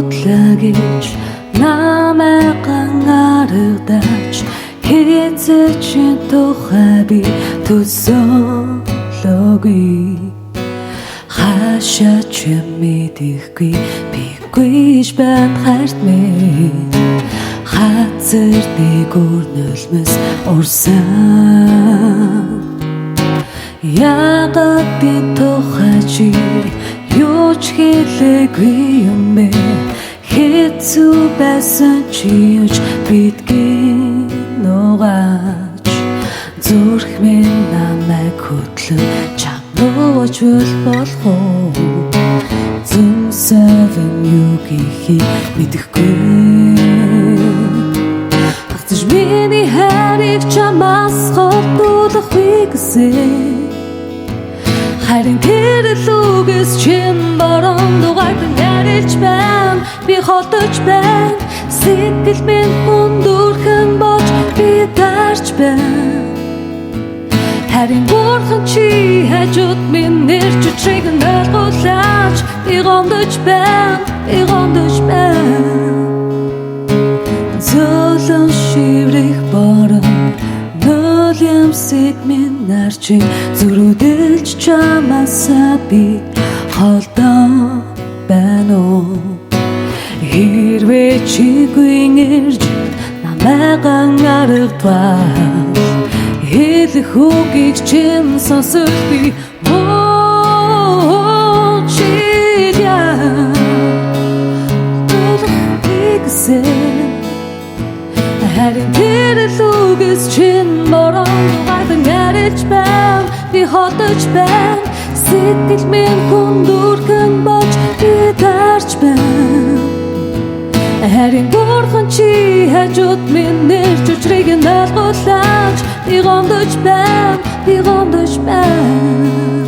бодлогич намайг гангаргадаж хэзээ тухай би төсөөлөөгүй хаашаа ч мэдхгүй бигүйж банд хайрт минь хазар нэг өрнөлмөс урсан яагаад би тухай чи юу ч хэлээгүй юм бэ хэцүү байсан чи юуч бидгийн нугаач зүрх минь намайг хөтлөн чамууч болох уу зүмсэвэн юу гэхийг мэдэхгүй хатж миний хайрыг чамаас холдуулахгүй гэсэн харин тэр лүгээс чин борон дугаард нарилж байна би холдож байна сэтгэл минь хүндүрхэн болж би дарж байна харин бурхан чи хажууд минь нэр чичрэг ойлгуулаач би гомдож байна золон шиврэх борон нөл ямсыг минь нарчи зүрүүдэлж чамаасаа би холдоо байна уу хэрвээ чигүй ирж намайг ангаргадвал хэлэх үгийг чин сонсох би чиля харин тэр лүгээс чин борон дугаард нарилж байна би холдож байна сэтгэл минь хүндүрхэн болж би дарж байна харин бурхан чи хажууд минь нэр чичрэг ойлгуулаач би гомдож байна